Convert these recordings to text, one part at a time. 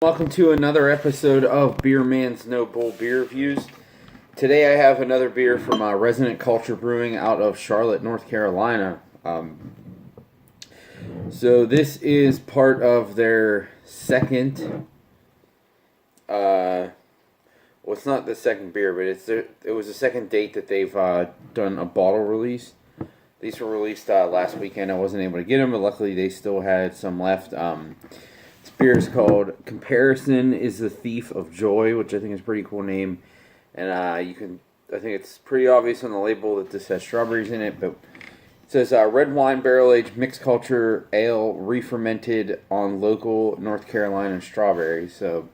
Welcome to another episode of Beer Man's No Bull Beer Reviews. Today I have another beer from Resonant Culture Brewing out of Charlotte, North Carolina. So this is part of their second, well, it's not the second beer, but it was the second date that they've done a bottle release. These were released last weekend. I wasn't able to get them, but luckily they still had some left. This beer is called Comparison is the Thief of Joy, which I think is a pretty cool name. And I think it's pretty obvious on the label that this has strawberries in it, but it says red wine barrel aged mixed culture ale re-fermented on local North Carolina strawberries. So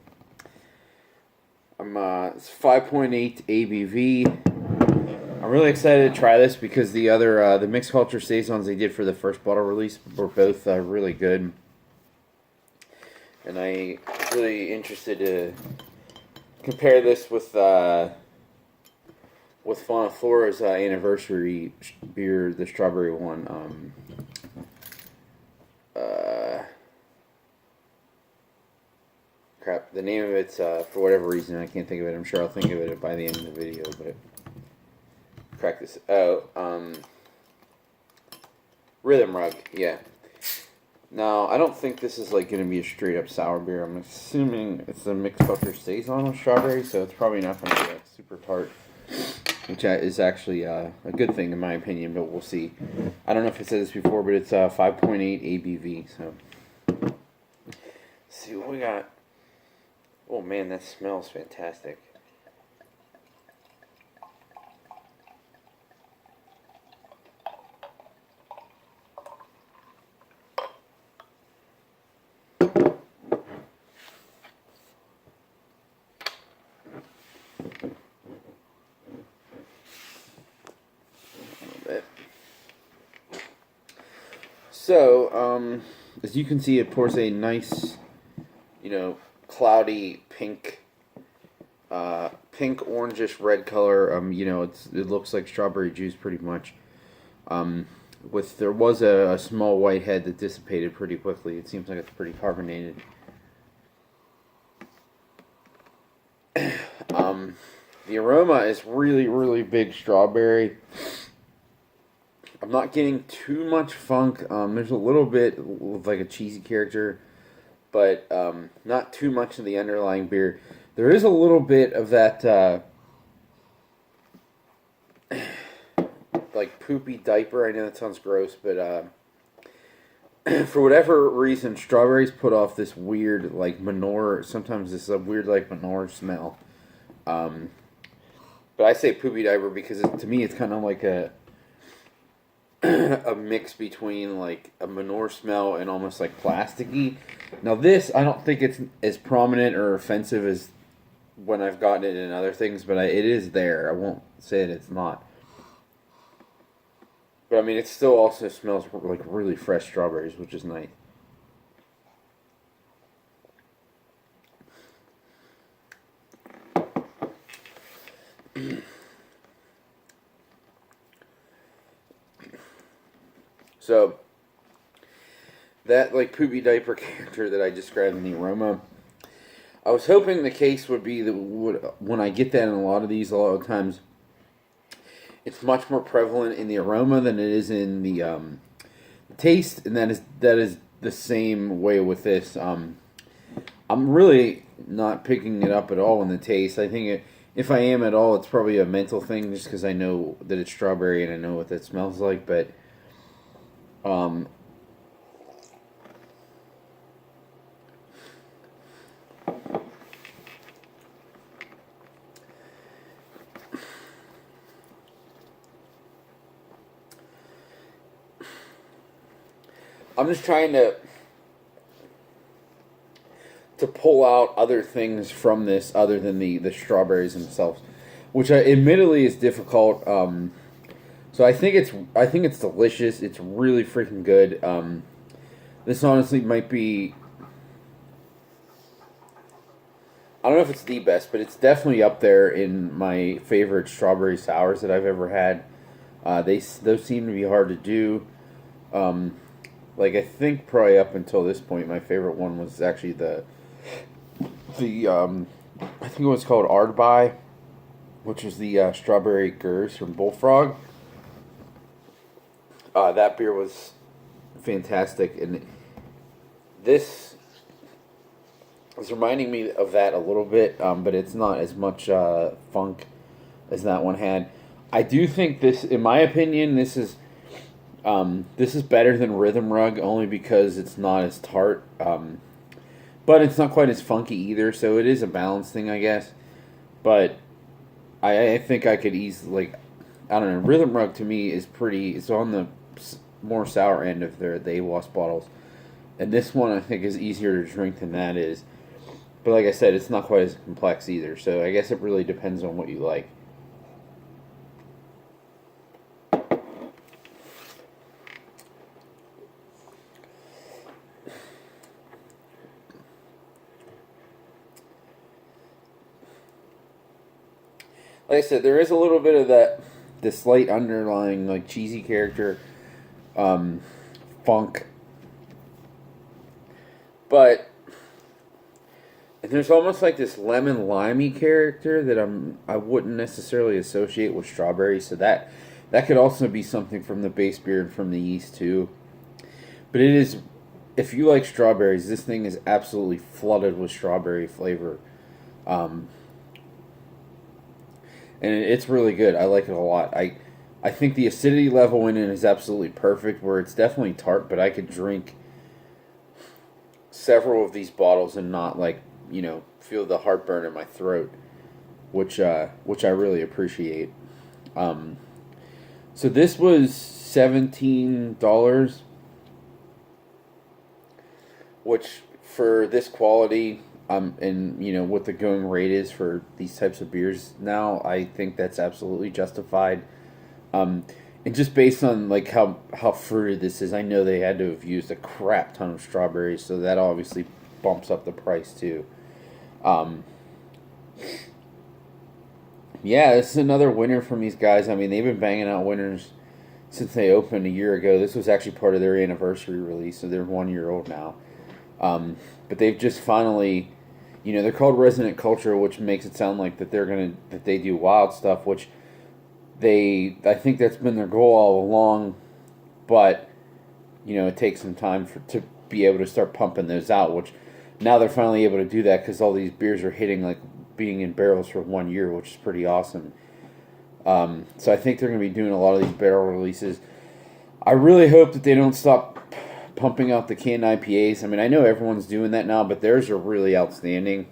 it's 5.8 ABV. I'm really excited to try this because the mixed culture saisons they did for the first bottle release were both really good. And I'm really interested to compare this with Fauna Flora's anniversary beer, the strawberry one. The name of it's for whatever reason I can't think of it. I'm sure I'll think of it by the end of the video. But crack this. Rhythm Rug. Yeah. Now, I don't think this is going to be a straight up sour beer. I'm assuming it's a mixed culture saison with strawberry, so it's probably not going to be super tart, which is actually a good thing in my opinion. But we'll see. I don't know if I said this before, but it's 5.8 ABV. So, let's see what we got. Oh man, that smells fantastic. So, as you can see, it pours a nice, cloudy pink, orangish red color. It looks like strawberry juice pretty much. There was a small white head that dissipated pretty quickly. It seems like it's pretty carbonated. The aroma is really, really big strawberry. I'm not getting too much funk. There's a little bit of like a cheesy character, but not too much of the underlying beer. There is a little bit of that like poopy diaper. I know that sounds gross, but for whatever reason, strawberries put off this weird like manure. Sometimes this is a weird like manure smell. But I say poopy diaper because to me it's kind of like a mix between like a manure smell and almost like plasticky. Now this, I don't think it's as prominent or offensive as when I've gotten it in other things, but it is there. I won't say that it's not. But I mean, it still also smells like really fresh strawberries, which is nice. So, that like poopy diaper character that I described in the aroma, I was hoping the case would be that when I get that in a lot of times, it's much more prevalent in the aroma than it is in the taste, and that is the same way with this. I'm really not picking it up at all in the taste. I think if I am at all, it's probably a mental thing, just because I know that it's strawberry and I know what that smells like, but. I'm just trying to pull out other things from this other than the strawberries themselves, which admittedly is difficult. So I think it's delicious. It's really freaking good. This honestly might be, I don't know if it's the best, but it's definitely up there in my favorite strawberry sours that I've ever had. Those seem to be hard to do. I think probably up until this point, my favorite one was actually the the I think it was called Ardbei, which is the strawberry Gers from Bullfrog. That beer was fantastic, and this is reminding me of that a little bit, but it's not as much funk as that one had. I do think this, in my opinion, this is better than Rhythm Rug only because it's not as tart, but it's not quite as funky either. So it is a balance thing, I guess. But I think I could easily, like, I don't know. Rhythm Rug to me is pretty. It's on the more sour end of the AWAS bottles, and this one I think is easier to drink than that is. But like I said, it's not quite as complex either. So I guess it really depends on what you like. Like I said, there is a little bit of the slight underlying like cheesy character, funk, but there's almost like this lemon limey character that I wouldn't necessarily associate with strawberry. So that could also be something from the base beer and from the yeast too. But it is, if you like strawberries, this thing is absolutely flooded with strawberry flavor. And it's really good. I like it a lot. I think the acidity level in it is absolutely perfect, where it's definitely tart, but I could drink several of these bottles and not, like, feel the heartburn in my throat, which I really appreciate. So this was $17, which for this quality, and what the going rate is for these types of beers now, I think that's absolutely justified. And just based on like how fruited this is, I know they had to have used a crap ton of strawberries, so that obviously bumps up the price too. Yeah, this is another winner from these guys. I mean, they've been banging out winners since they opened a year ago. This was actually part of their anniversary release, so they're 1 year old now. But they've just finally, they're called Resonant Culture, which makes it sound like that they do wild stuff, which I think that's been their goal all along, but it takes some time to be able to start pumping those out, which now they're finally able to do that because all these beers are hitting like being in barrels for 1 year, which is pretty awesome. So I think they're going to be doing a lot of these barrel releases. I really hope that they don't stop pumping out the canned IPAs. I mean, I know everyone's doing that now, but theirs are really outstanding.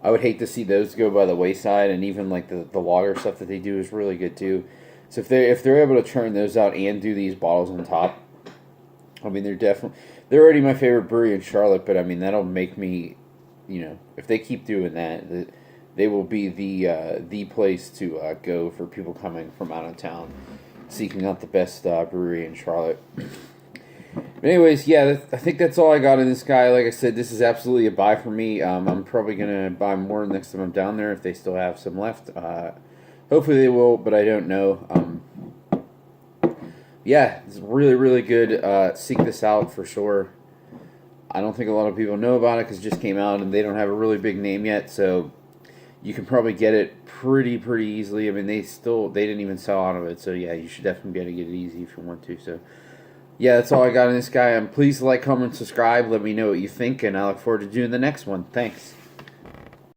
I would hate to see those go by the wayside, and even like the lager stuff that they do is really good too. So if they're able to churn those out and do these bottles on top, I mean they're already my favorite brewery in Charlotte, but I mean that'll make me, if they keep doing that, they will be the place to go for people coming from out of town, seeking out the best brewery in Charlotte. But anyways, yeah, I think that's all I got in this guy. Like I said, this is absolutely a buy for me. I'm probably going to buy more next time I'm down there if they still have some left. Hopefully they will, but I don't know. Yeah, it's really, really good. Seek this out for sure. I don't think a lot of people know about it because it just came out and they don't have a really big name yet, so you can probably get it pretty easily. I mean, they didn't even sell out of it, so yeah, you should definitely be able to get it easy if you want to, so... Yeah, that's all I got in this guy. Please like, comment, subscribe. Let me know what you think, and I look forward to doing the next one. Thanks.